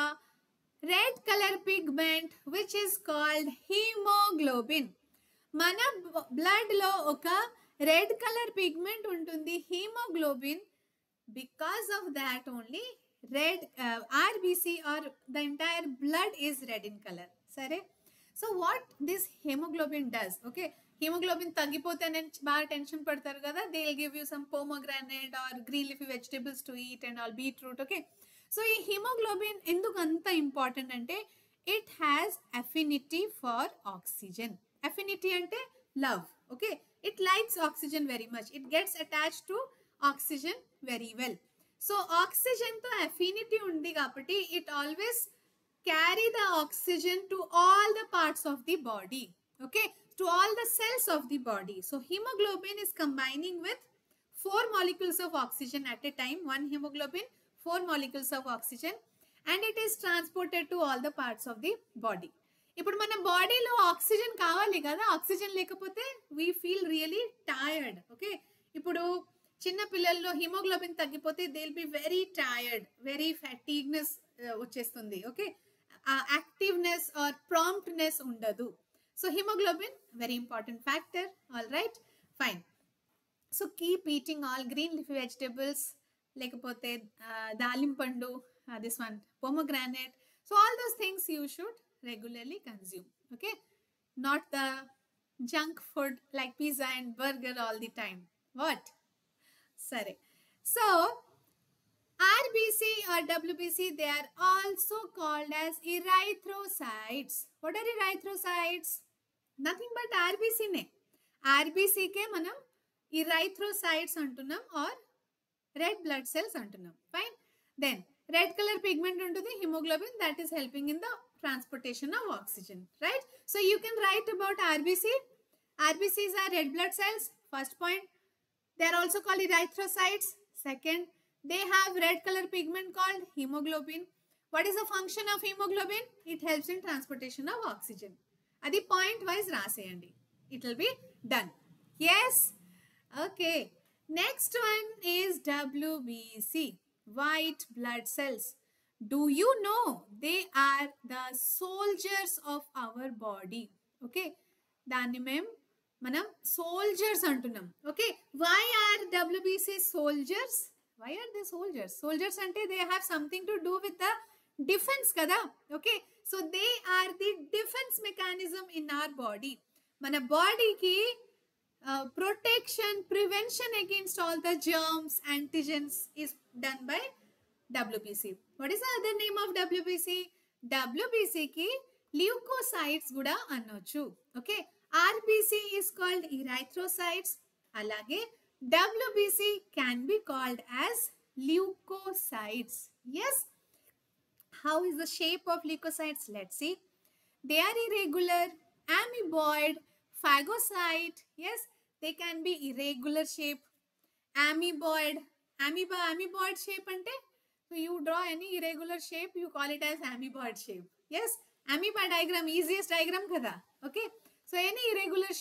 red color pigment which is called hemoglobin. Mana blood lo oka red color pigment untundi, hemoglobin. Because of that only red RBC or the entire blood is red in color. Sare? So what this hemoglobin does? Okay, hemoglobin తగ్గిపోతే బాగా tension పడతారు కదా, they will give you some pomegranate or green leafy vegetables to eat and all, beetroot. Okay, so ఈ hemoglobin ఎందుకు అంత important అంటే it has affinity for oxygen. Affinity అంటే love. Okay, it likes oxygen very much. It gets attached to oxygen very well. So oxygen to affinity undi kabatti it always carry the oxygen to all the parts of the body. Okay, to all the cells of the body. So hemoglobin is combining with 4 molecules of oxygen at a time. One hemoglobin, 4 molecules of oxygen, and it is transported to all the parts of the body. ఇప్పుడు మన బాడీలో oxygen కావాలి కదా, oxygen లేకపోతే we feel really tired. Okay, ఇప్పుడు చిన్న పిల్లల్లో haemoglobin తగ్గిపోతే they will be very tired, very fatigueness వచ్చేస్తుంది. ఓకే, యాక్టివ్నెస్ ఆర్ ప్రాంప్ట్నెస్ ఉండదు. So haemoglobin very important factor. All right, fine. So keep eating all green leafy vegetables, లేకపోతే దాలింపండు, this one pomegranate. So all those things you should regularly consume. Okay, not the junk food like pizza and burger all the time. What? Sorry. So RBC or WBC, they are also called as erythrocytes. What are erythrocytes? Nothing but RBC ne. RBC ke manam erythrocytes antunnam or red blood cells antunnam. Fine. Then red color pigment ఉంటుంది, hemoglobin, that is helping in the transportation of oxygen, right? So you can write about RBC. RBCs are red blood cells. First point. They are also called erythrocytes. Second, they have red color pigment called hemoglobin. What is the function of hemoglobin? It helps in transportation of oxygen. Adi point wise raseyandi. It will be done. Yes? Okay. Next one is WBC, white blood cells. Do you know they are the soldiers of our body? Okay. దాన్ని మనం soldiers అంటున్నాం. Okay. Why are WBC soldiers? Why are they soldiers? Soldiers అంటే they have something to do with the defense kada. Okay. So they are the defense mechanism in our body. మన బాడీకి protection, prevention against all the germs, antigens is done by WBC. What is the other name of WBC? WBC ki leukocytes guda annochu. Okay. RBC is called erythrocytes. Alage WBC can be called as leukocytes. Yes. How is the shape of leukocytes? Let's see. They are irregular, amoeboid, phagocyte. Yes, they can be irregular shape, amoeboid, amoeboid shape ante. So you draw any irregular shape, you call it as amoeboid shape. Yes, amoeba diagram, easiest diagram kada. Okay, so any irregular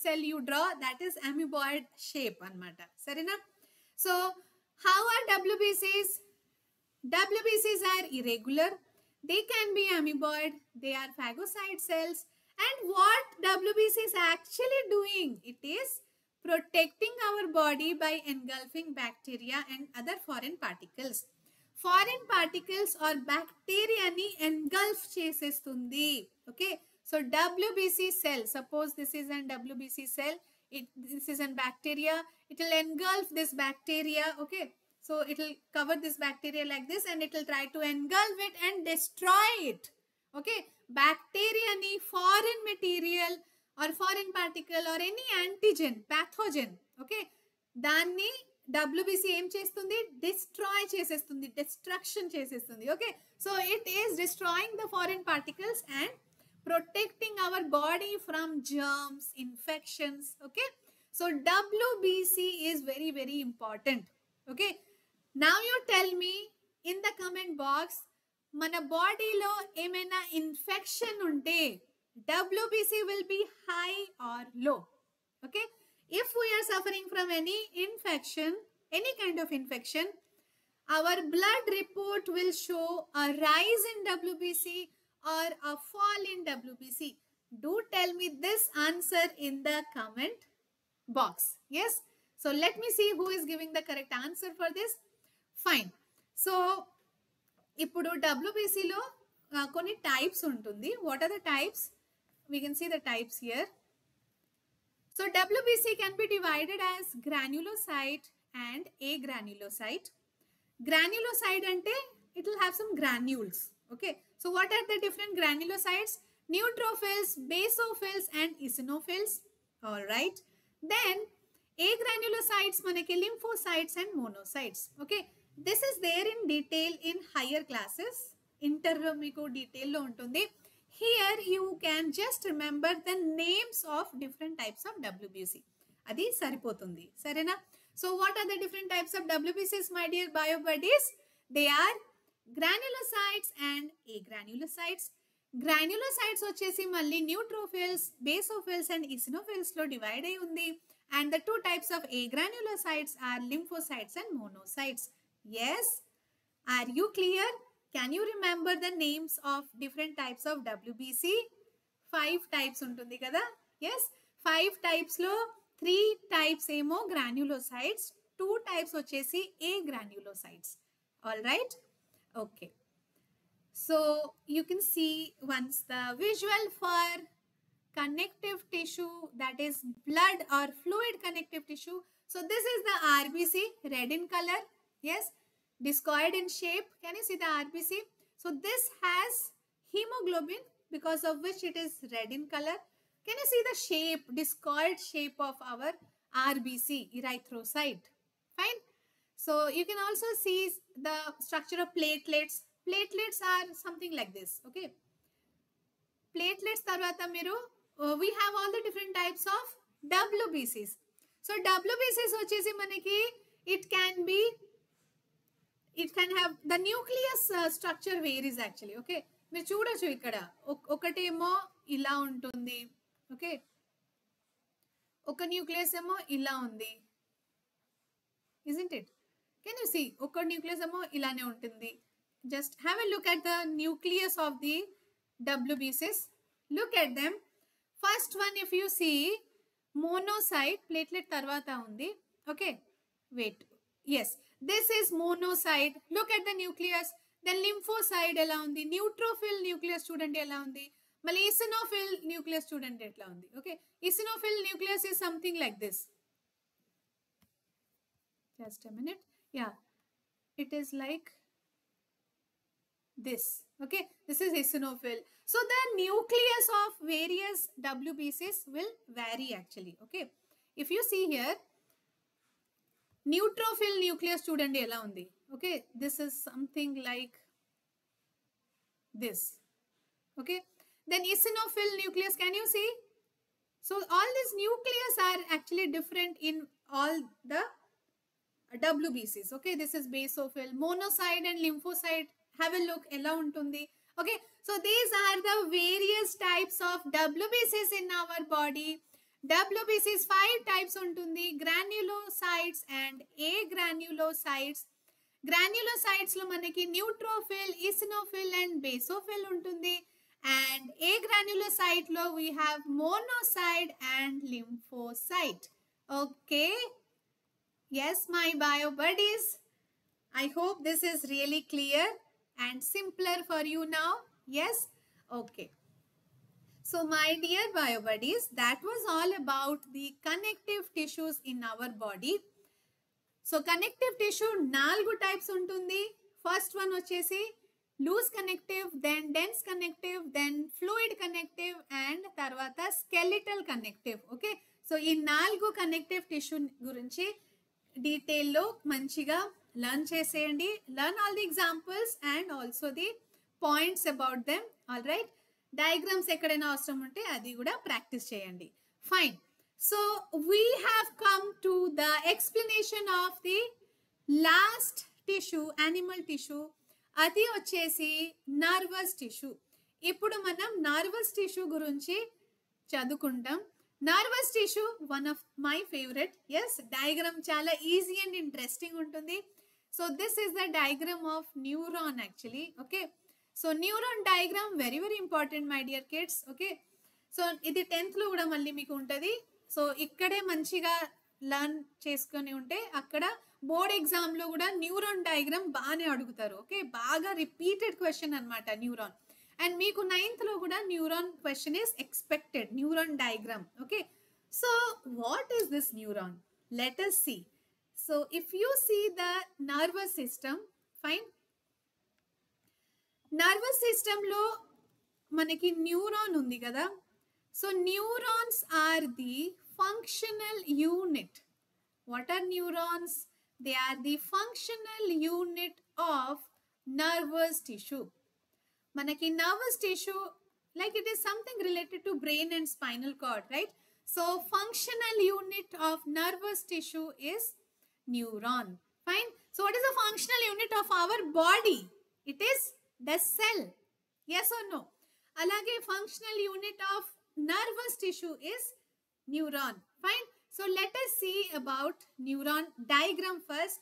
cell you draw, that is amoeboid shape anmata. Sarina? So how are WBCs? WBCs are irregular. They can be amoeboid. They are phagocyte cells. And what WBC is actually doing? It is protecting our body by engulfing bacteria and other foreign particles. Foreign particles or bacteria ni engulf చేసేస్తుంది. Okay. So WBC cell, suppose this is an WBC cell. This is a bacteria. It will engulf this bacteria. Okay. So it will cover this bacteria like this and it will try to engulf it and destroy it. Okay. Bacteria ni foreign material or foreign particle or any antigen, pathogen. Okay. Danni WBC ఏం చేస్తుంది? Destroy చేసేస్తుంది. Destruction చేసేస్తుంది. Okay. So it is destroying the foreign particles and protecting our body from germs, infections. Okay. So WBC is very, very important. Okay. Now you tell me in the comment box, మన బాడీలో ఏమైనా infection ఉంటే WBC will be high or low. Okay. If we are suffering from any infection, any kind of infection, our blood report will show a rise in WBC or a fall in WBC. Do tell me this answer in the comment box. Yes. So let me see who is giving the correct answer for this. Fine. So ఇప్పుడు WBC లో కొన్ని types ఉంటుంది. What are the types? We can see the types here. So WBC can be divided as granulocyte and agranulocyte. Granulocyte ante it will have some granules. Okay. So what are the different granulocytes? Neutrophils, basophils and eosinophils. All right. Then agranulocytes manaki lymphocytes and monocytes. Okay. This is there in detail in higher classes. Inter meeku detail lo untundi. Here you can just remember the names of different types of WBC. Adi saripotundi. Sarena? So what are the different types of WBCs, my dear bio buddies? They are granulocytes and agranulocytes. Granulocytes వచ్చేసి మళ్ళీ neutrophils, basophils and eosinophils లో divide అయి ఉంది. And the two types of agranulocytes are lymphocytes and monocytes. Yes. Are you clear? Can you remember the names of different types of WBC? 5 types ఉంటుంది కదా. Yes. 5 types లో 3 types ఏమో granulocytes, 2 types వచ్చేసి A granulocytes. All right? Okay. So you can see once the visual for connective tissue, that is blood or fluid connective tissue. So this is the RBC, red in color. Yes, discoid in shape. Can you see the RBC? So this has hemoglobin, because of which it is red in color. Can you see the shape, discoid shape of our RBC, erythrocyte? Fine. So you can also see the structure of platelets. Platelets are something like this. Okay. Platelets tarvata miru, we have all the different types of WBCs. So WBCs వచ్చేసి మనకి it can have the nucleus structure varies actually. Okay, మీరు చూడొచ్చు ఇక్కడ ఒకటేమో ఇలా ఉంటుంది. Okay, ఒక nucleus ఏమో ఇలా ఉంది. Isn't it? Can you see? ఒక న్యూక్లియస్ ఏమో ఇలానే ఉంటుంది. Just have a look at the nucleus of the WBCs. Look at them. First one, if you see, monocyte, platelet tarvata undi. Okay, wait. Yes, this is monocyte. Look at the nucleus. Then lymphocyte ela undi. Neutrophil nucleus student ela undi. Mali eosinophil nucleus student etla undi. Okay, eosinophil nucleus is something like this. Just a minute. Yeah, it is like this. Okay, this is eosinophil. So the nucleus of various WBCs will vary actually. Okay, if you see here, neutrophil nucleus student ela undi. Okay, this is something like this. Okay, then eosinophil nucleus, can you see? So all these nucleus are actually different in all the WBCs. Okay, this is basophil, monocyte and lymphocyte. Have a look ela untundi. Okay, so these are the various types of WBCs in our body. WBCs 5 types untundi: granulocytes and agranulocytes. Granulocytes lo manaki neutrophil, eosinophil and basophil untundi, and agranulocyte lo we have monocyte and lymphocyte. Okay, yes my bio buddies, I hope this is really clear and simpler for you now. Yes, okay. So my dear bio buddies, that was all about the connective tissues in our body. So connective tissue 4 types untundi. First one vachesi loose connective, then dense connective, then fluid connective and tarvata skeletal connective. Okay, so ee 4 connective tissue gurinchi detail lo manchiga learn cheseyandi. Learn all the examples and also the points about them. All right, diagrams ekkadaina avasaram unte adi kuda practice cheyandi. Fine. So we have come to the explanation of the last tissue, animal tissue. Adi vachesi nervous tissue. Ippudu manam nervous tissue gurinchi chadukuntam. Nervous tissue, one of my favorite. Yes, diagram chala easy and interesting untundi. So this is the diagram of neuron actually. Okay, so neuron diagram very important my dear kids. Okay, so ఇది 10th లో కూడా మళ్ళీ మీకు ఉంటది. So ఇక్కడే మంచిగా learn చేసుకొని ఉంటే అక్కడ బోర్డ్ ఎగ్జామ్ లో కూడా న్యూరాన్ డయాగ్రామ్ బాగానే అడుగుతారు. ఓకే, బాగా రిపీటెడ్ క్వశ్చన్ అన్నమాట న్యూరాన్. అండ్ మీకు 9th లో కూడా neuron question is expected, neuron diagram. Okay, so what is this neuron? Let us see. So if you see the nervous system, fine. Nervous system lo manaki neuron undi kada. So neurons are the functional unit. What are neurons? They are the functional unit of nervous tissue. Manaki nervous tissue, like it is something related to brain and spinal cord, right? So functional unit of nervous tissue is neuron. Fine. So what is the functional unit of our body? It is the cell. Yes or no? Alage functional unit of nervous tissue is neuron. Fine. So let us see about neuron diagram first.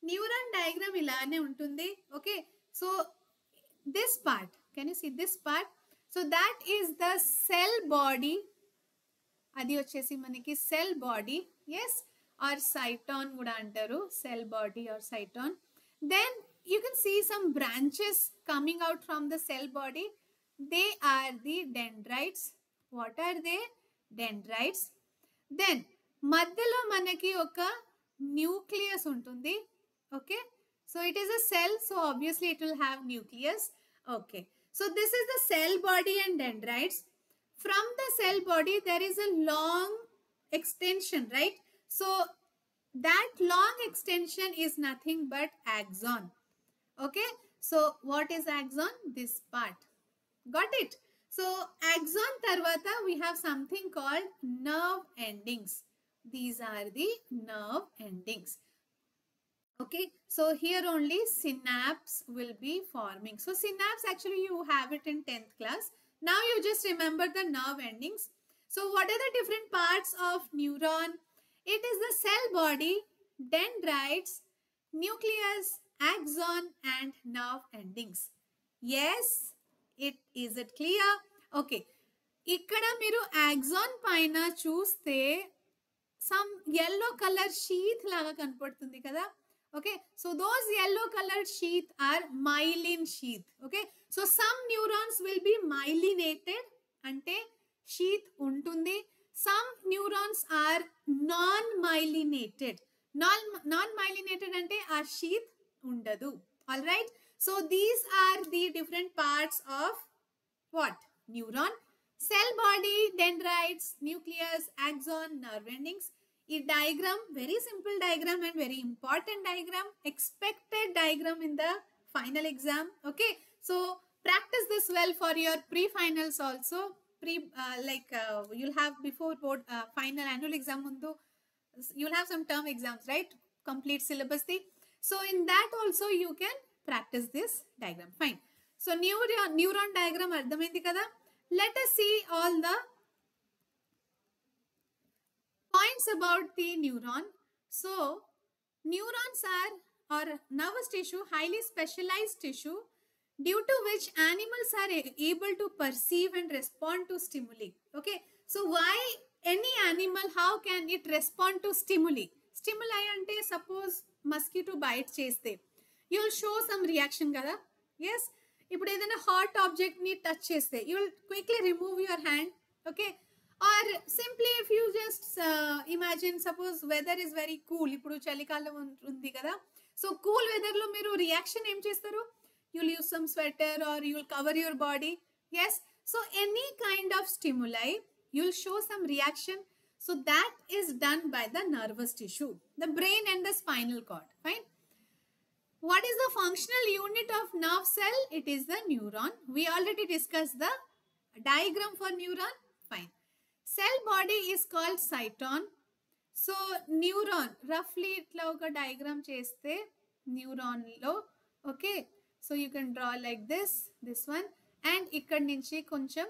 Neuron diagram ilane untundi. Okay, so this part, can you see this part? So that is the cell body. Adi vachesi manaki cell body. Yes, or cyton kuda antaru, cell body or cyton. Then you can see some branches coming out from the cell body. They are the dendrites. What are they? Dendrites. Then మధ్యలో మనకి ఒక nucleus ఉంటుంది. Okay, so it is a cell, so obviously it will have nucleus. Okay, so this is the cell body and dendrites. From the cell body there is a long extension, right? So that long extension is nothing but axon. Okay, so what is axon? This part. Got it? So axon tarvata we have something called nerve endings. These are the nerve endings. Okay, so here only synapse will be forming. So synapse actually you have it in 10th class. Now you just remember the nerve endings. So what are the different parts of neuron? It is the cell body, dendrites, nucleus, axon and nerve endings. Yes, is it clear? Okay, ikkada miru axon paina chuste some yellow color sheath laga kanapadutundi kada. Okay, so those yellow colored sheath are myelin sheath. Okay, so some neurons will be myelinated ante sheath untundi. Some neurons are non-myelinated. Non-myelinated ante aa sheath undadu. All right, so these are the different parts of what? Neuron. Cell body, dendrites, nucleus, axon, nerve endings. A diagram, very simple diagram and very important diagram, expected diagram in the final exam. Okay, so practice this well for your pre-finals also. You'll have before board final annual exam mundu, you'll have some term exams, right? Complete syllabus thi. So in that also you can practice this diagram. Fine. So neuron diagram ardhamaindi kada. Let us see all the points about the neuron. So neurons are or nervous tissue, highly specialized tissue due to which animals are able to perceive and respond to stimuli. Okay, so why any animal, how can it respond to stimuli? Stimuli ante suppose mosquito bite cheste, you will show some reaction kada. Yes, ఇప్పుడు ఏదైనా hot object ని touch చేస్తే you will quickly remove your hand. Okay, or simply if you just imagine, suppose weather is very cool, ఇప్పుడు చలికాలం ఉంది కదా, so cool weather లో మీరు రియాక్షన్ ఏం చేస్తారు? You will use some sweater or you will cover your body. Yes, so any kind of stimuli you will show some reaction. So that is done by the nervous tissue, the brain and the spinal cord. Fine. What is the functional unit of nerve cell? It is the neuron. We already discussed the diagram for neuron. Fine. Cell body is called cyton. So neuron, roughly itla oka diagram cheste neuron lo. Okay, so you can draw like this one, and ikkad nunchi koncham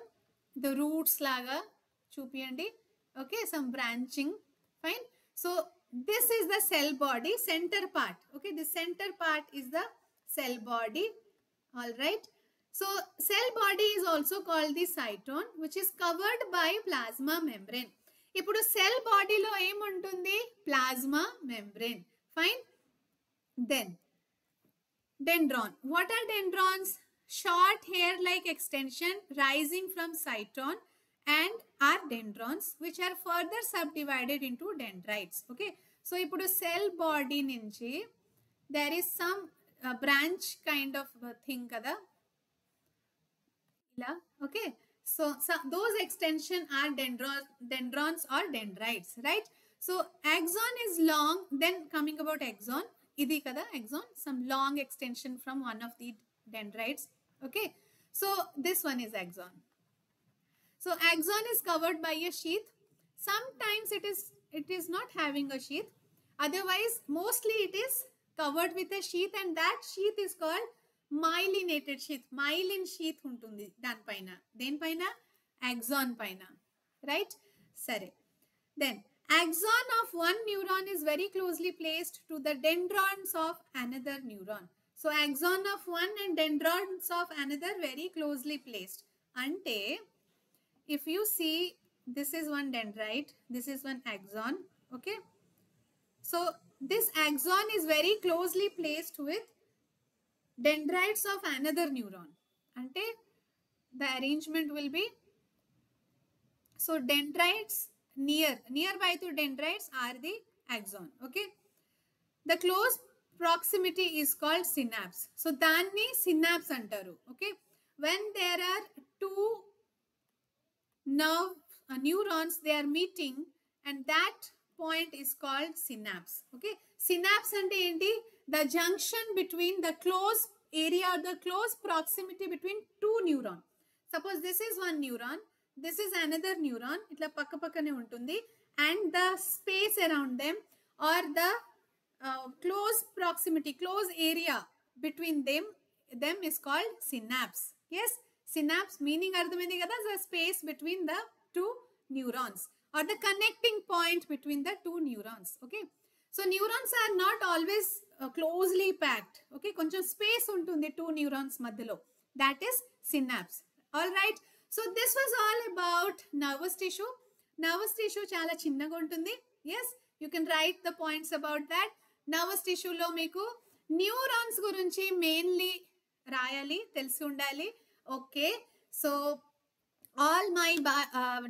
the roots laga chupiyandi. Okay, some branching. Fine. So this is the cell body, center part. Okay, the center part is the cell body. All right. So cell body is also called the cyton, which is covered by plasma membrane. Ippudu cell body lo em untundi? Plasma membrane. Fine. Then dendron. What are dendrons? Short hair-like extension rising from cyton and are dendrons, which are further subdivided into dendrites. Okay, so ippudu cell body nunchi there is some branch kind of thing kada ila. Okay, so those extension are dendrons or dendrites, right? So axon is long. Then coming about axon, idi kada axon, some long extension from one of the dendrites. Okay, so this one is axon. So axon is covered by a sheath. Sometimes it is not having a sheath. Otherwise, mostly it is covered with a sheath, and that sheath is called myelinated sheath. Myelin sheath untundi dan paina. Den paina? Axon paina. Right? Sare. Then axon of one neuron is very closely placed to the dendrons of another neuron. So axon of one and dendrons of another very closely placed. Ante if you see, this is one dendrite, this is one axon. Okay, So this axon is very closely placed with dendrites of another neuron. Ante the arrangement will be, so dendrites nearby to dendrites are the axon. Okay, the close proximity is called synapse. So danni synapse antaru. Okay, when there are two nerve neurons, they are meeting, and that point is called synapse. Okay, synapse ante enti, the junction between the close area or the close proximity between two neuron. Suppose this is one neuron, this is another neuron, itla pakka pakkane untundi, and the space around them or the close proximity, close area between them is called synapse. Yes, synapse meaning ardhamaindi kada, the space between the two neurons or the connecting point between the two neurons. Okay, so neurons are not always closely packed. Okay, koncham space untundi two neurons madhyalo, that is synapse. All right, so this was all about nervous tissue. Nervous tissue చాలా చిన్నగా ఉంటుంది. Yes, you can write the points about that. Nervous టిష్యూలో మీకు neurons గురించి mainly రాయాలి, తెలిసి ఉండాలి. Okay, so all my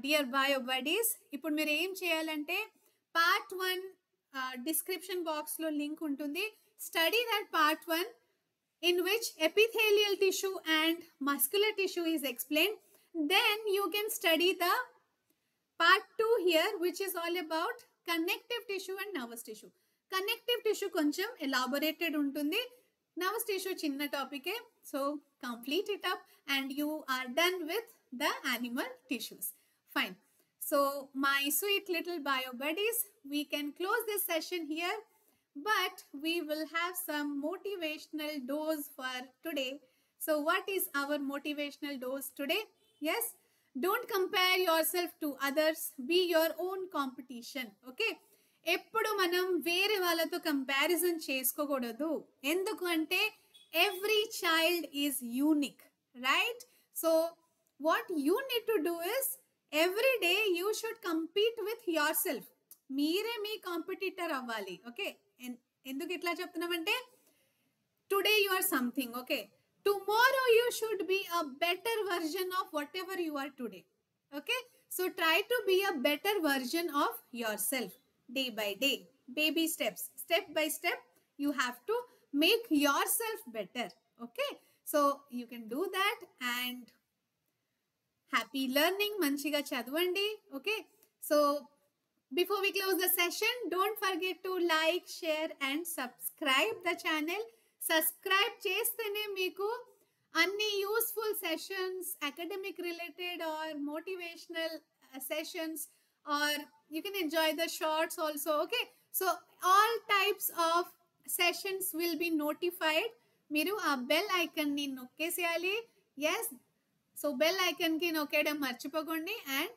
dear bio buddies, ఇప్పుడు మీరు ఏం చేయాలంటే పార్ట్ 1 డిస్క్రిప్షన్ బాక్స్లో లింక్ ఉంటుంది. Study that part 1 in which epithelial tissue and muscular tissue is explained. Then you can study the part 2 here, which is all about connective tissue and nervous tissue. Connective tissue koncham elaborated untundi, nervous tissue chinna topic e. So complete it up and you are done with the animal tissues. Fine. So my sweet little bio buddies, we can close this session here, but we will have some motivational dose for today. So what is our motivational dose today? Yes, don't compare yourself to others, be your own competition. Okay, ఎప్పుడు మనం వేరే వాళ్ళతో comparison చేసుకోకూడదు. ఎందుకు అంటే every child is unique, right? So what you need to do is every day you should compete with yourself. మీరే మీ competitor అవ్వాలి. ఓకే, ఎందుకు ఇట్లా చెప్తున్నామంటే today you are something. Okay, tomorrow you should be a better version of whatever you are today. Okay, so try to be a better version of yourself. Day by day, baby steps, step by step, you have to make yourself better. Okay, so you can do that and happy learning, manchiga chadvandi. Okay, so before we close the session, don't forget to like, share and subscribe the channel. Subscribe chestene meeku anni useful sessions, academic related or motivational sessions, or you can enjoy the shorts also. Okay, so all types of sessions will be notified. Miru aa bell icon ni nokkeseyali. Yes, so bell icon ki nokkedam marchipokondi and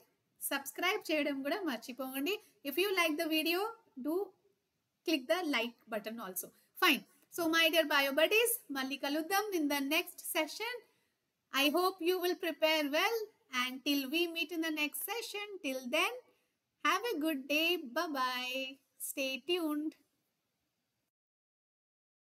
subscribe cheyadam kuda marchipokondi. If you like the video, do click the like button also. Fine. So my dear bio buddies, malli kaluddam in the next session. I hope you will prepare well, and till we meet in the next session, till then, have a good day. Bye-bye. Stay tuned.